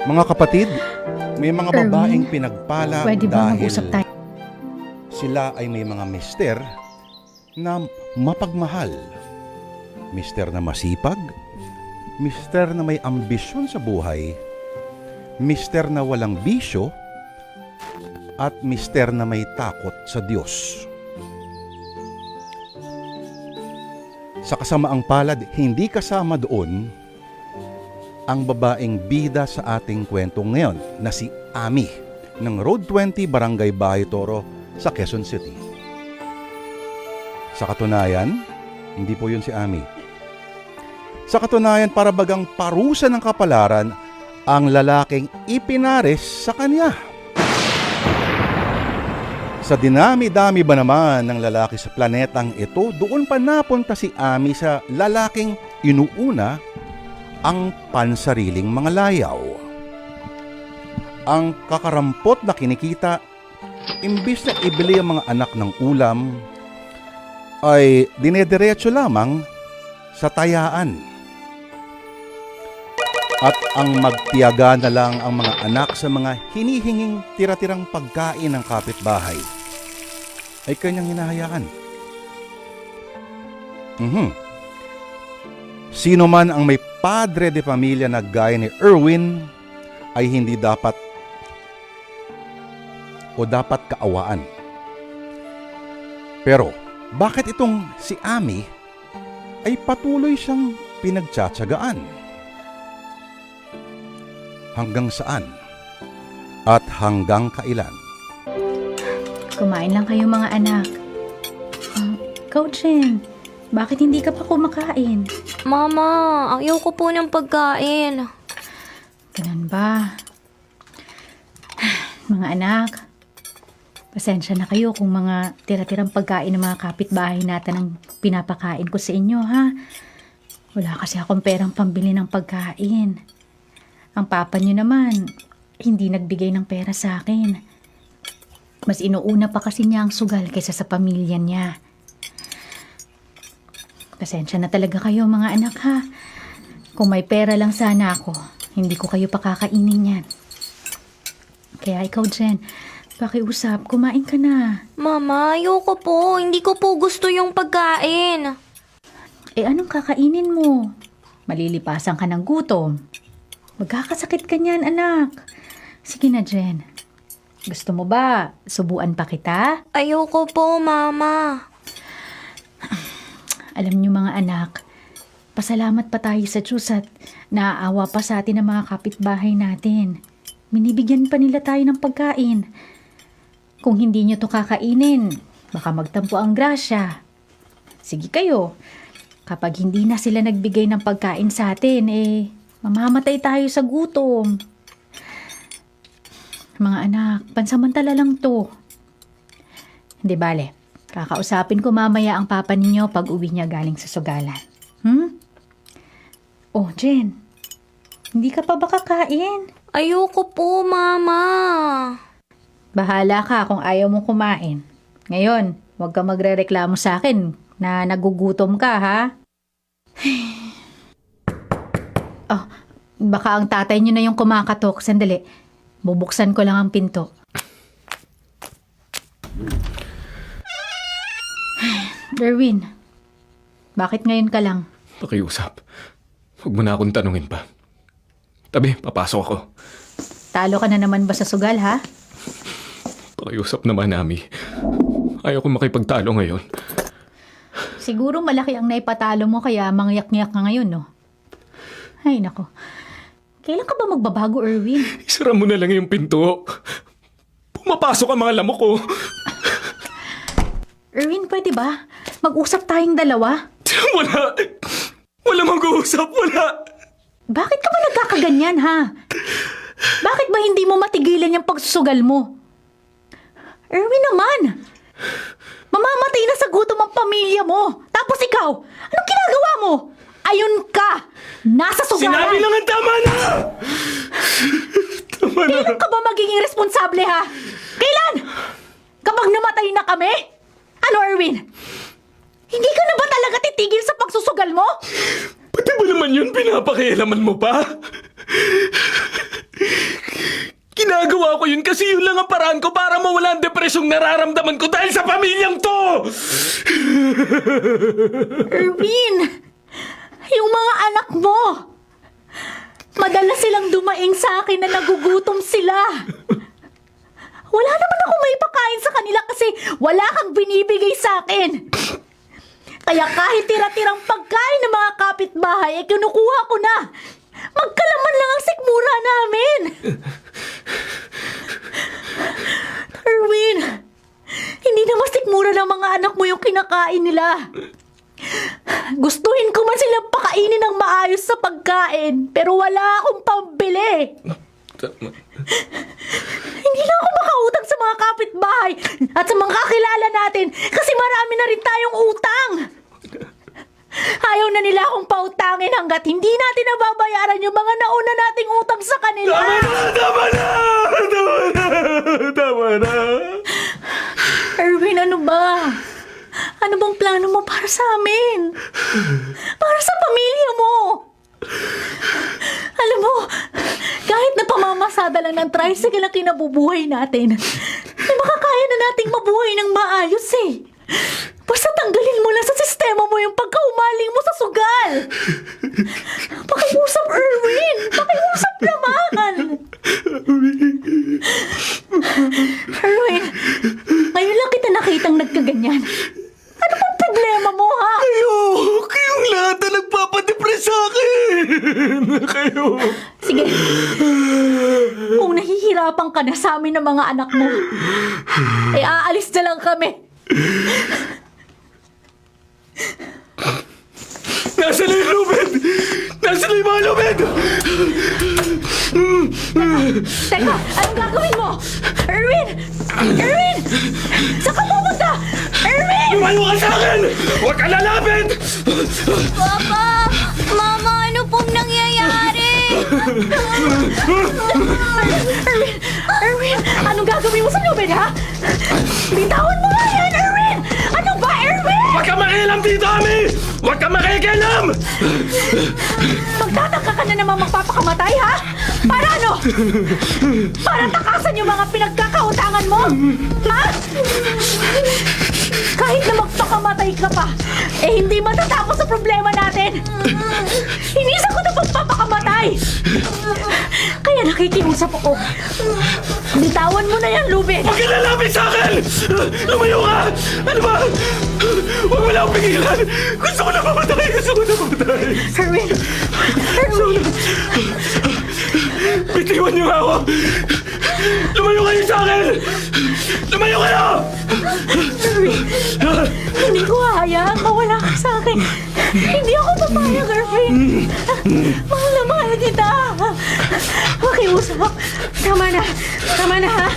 Mga kapatid, may mga Erwin, babaeng pinagpala Pwede ba dahil mag-usap tayo? sila ay may mga mister na mapagmahal. Mister na masipag, mister na may ambisyon sa buhay, mister na walang bisyo, at mister na may takot sa Diyos. Sa kasamaang palad, hindi kasama doon ang babaeng bida sa ating kwentong ngayon na si Ami ng Road 20, Barangay Bahay Toro sa Quezon City. Sa katunayan, hindi po yun si Ami. Sa katunayan, para bagang parusa ng kapalaran ang lalaking ipinares sa kanya. Sa dinami-dami ba naman ng lalaki sa planetang ito, doon pa napunta si Ami sa lalaking inuuna ang pansariling mga layaw. Ang kakarampot na kinikita, imbis na ibili ang mga anak ng ulam, ay dinediretso lamang sa tayaan. At ang magtiyaga na lang ang mga anak sa mga hinihinging tira-tirang pagkain ng kapitbahay ay kanyang hinahayaan. Sino man ang may padre de pamilya na gaya ni Erwin ay hindi dapat kaawaan. Pero bakit itong si Ami ay patuloy siyang pinagtsatsagaan? Hanggang saan? At hanggang kailan? Kumain lang kayo mga anak. Coach Jen, bakit hindi ka pa kumakain? Mama, ayaw ko po ng pagkain. Ganun ba? Mga anak, pasensya na kayo kung mga tira-tirang pagkain ng mga kapitbahay natin ang pinapakain ko sa inyo, ha? Wala kasi akong perang pambili ng pagkain. Ang papa niyo naman, hindi nagbigay ng pera sa akin. Mas inuuna pa kasi niya ang sugal kaysa sa pamilya niya. Pasensya na talaga kayo mga anak, ha? Kung may pera lang sana ako, hindi ko kayo pakakainin yan. Kaya ikaw, Jen, pakiusap, kumain ka na. Mama, ayoko po. Hindi ko po gusto yung pagkain. Anong kakainin mo? Malilipasan ka ng gutom. Magkakasakit ka niyan, anak. Sige na, Jen. Gusto mo ba, subuan pa kita? Ayoko po, Mama. Alam niyo mga anak, pasalamat pa tayo sa Diyos at naaawa pa sa atin ang mga kapitbahay natin. Minibigyan pa nila tayo ng pagkain. Kung hindi niyo to kakainin, baka magtampo ang grasya. Sige kayo, kapag hindi na sila nagbigay ng pagkain sa atin, mamamatay tayo sa gutom. Mga anak, pansamantala lang to. Hindi bale, kakausapin ko mamaya ang papa ninyo pag uwi niya galing sa sugalan. Oh, Jen, hindi ka pa ba kakain? Ayoko po, Mama. Bahala ka kung ayaw mo kumain. Ngayon, huwag ka magrereklamo sa akin na nagugutom ka, ha? Oh, baka ang tatay niyo na yung kumakatok. Sandali, bubuksan ko lang ang pinto. Derwin, bakit ngayon ka lang? Pakiusap. Huwag mo na akong tanungin pa. Tabi, papasok ako. Talo ka na naman ba sa sugal, ha? Pakiusap naman, Ami. Ayaw ko makipagtalo ngayon. Siguro malaki ang naipatalo mo kaya mangyak-ngyak ka ngayon, no? Ay, nako. Kailan ka ba magbabago, Erwin? Isara mo na lang yung pinto. Pumapasok ang mga lamok ko. Erwin, pwede ba? Mag-usap tayong dalawa? Wala. Wala mag-uusap. Wala. Bakit ka ba nagkakaganyan, ha? Bakit ba hindi mo matigilan yung pagsusugal mo? Erwin naman! Mamamatay na sa gutom ang pamilya mo! Tapos ikaw, anong ginagawa mo? Ayun ka! Nasa sugalan! Sinabi lang ang tama na! Tama na. Kailan ka ba magiging responsable, ha? Kailan? Kapag namatay na kami? Ano, Erwin? Hindi ka na ba talaga titigil sa pagsusugal mo? Pati ba naman yun pinapakialaman mo pa? ko yun kasi yun lang ang paraan ko para mawala ang depresyong nararamdaman ko dahil sa pamilyang to! Erwin! Yung mga anak mo! Madalas silang dumaing sa akin na nagugutom sila. Wala naman ako may pakain sa kanila kasi wala kang binibigay sa akin. Kaya kahit tira-tirang pagkain ng mga kapitbahay, kinukuha ko na. Magkalaman lang ang sikmura namin. Erwin, hindi naman sikmura ng mga anak mo yung kinakain nila. Gustuhin ko man silang pakainin ng maayos sa pagkain, pero wala akong pambili. Hindi na ako makautang sa mga kapitbahay at sa mga kakilala natin kasi marami na rin tayong utang. Ayaw na nila akong pautangin hanggat hindi natin nababayaran yung mga nauna nating utang sa kanila. Tama na! Tama na! Erwin, ano ba? Ano bang plano mo para sa amin? Para sa pamilya mo? Alam mo, kahit na pamamasada lang ng tricycle ang kinabubuhay natin, ay makakaya na nating mabuhay ng maayos eh. Basta tanggalin mo lang sa sistema mo yung pagkaumaling mo sa sugal. Pakiusap, Erwin! Pakiusap naman! Erwin, ngayon lang kita nakitang nagkaganyan. Ano bang problema mo, ha? Kayong lahat na nagpapadepress sa akin! Kayo! Sige. Kung nahihirapan ka na sa amin ng mga anak mo, ay aalis na lang kami. Nasaan na yung lubid? Nasaan na yung mga lubid? Teka, anong gagawin mo? Erwin! Erwin! Saan ka pumunta? Erwin! Lumayo ka sa akin! Huwag ka lalapit! Papa! Mama, ano pong nangyayari? Erwin! Erwin! Anong gagawin mo sa lubid, ha? Bitawan mo nga yan, Erwin! Ano ba, Erwin? Huwag ka makialam dito, Ami! Huwag ka makikialam! Magtataka ka na naman magpapakamatay, ha? Para ano? Para takasan yung mga pinagkakautangan mo? Ha? Kahit na magpakamatay ka pa, eh hindi matatapos sa problema natin. Inisan ko na magpapakamatay. Kaya nakikiusap ako. Bitawan mo na yan, Lubid. Huwag ka lalapit sa akin! Lumayo ka! Ano ba? Huwag mo lang pigilan! Gusto ko na mamatay! Gusto ko na mamatay! Erwin! Erwin! Bitiwan niyo nga ako! Lumayo kayo sa akin! Lumayo kayo! Erwin! Hindi ko hahayaang mawala ka sa akin. Hindi ako papayag, Erwin. Mahal na mahal kita. Makiusap. Tama na. Tama na, ha?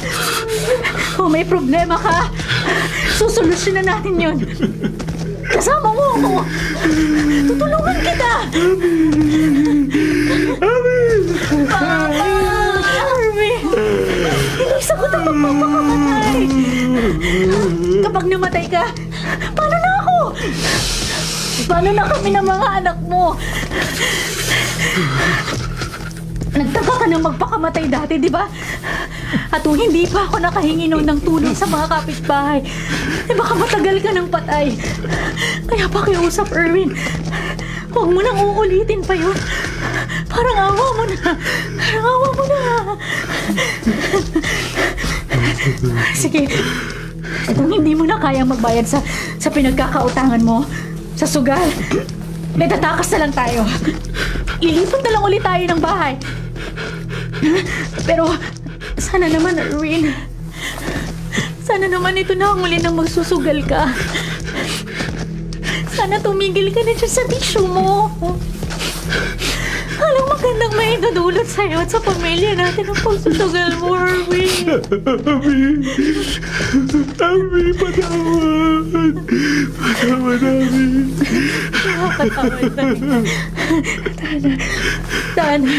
Kung may problema ka, susolusyonan natin yun. Kasama mo ako. Tutulungan kita. Papa! Erwin! Inisa ko na magpapakamatay. Kapag namatay ka, paano na ako? Paano na kami ng mga anak mo? Nagtaka ka na magpakamatay dati, di ba? At kung hindi pa ako nakahingi noon ng tulong sa mga kapitbahay, eh baka matagal ka ng patay. Kaya pakiusap, Erwin. Huwag mo nang uulitin pa yun. Parang awa mo na. Parang awa mo na. Sige. Kung hindi mo na kayang magbayad sa pinagkakautangan mo, sa sugal, may tatakas na lang tayo. Ilipat na lang ulit tayo ng bahay. Pero, sana naman, Erwin. Sana naman ito na ang uli nang magsusugal ka. Sana tumigil ka na dyan sa bisyo mo. Alam, magandang may idudulot sa'yo at sa pamilya natin ang pagsusugal mo, Erwin. Ami, patawad! Patawad, Ami! Patawad na. Tana. Tana.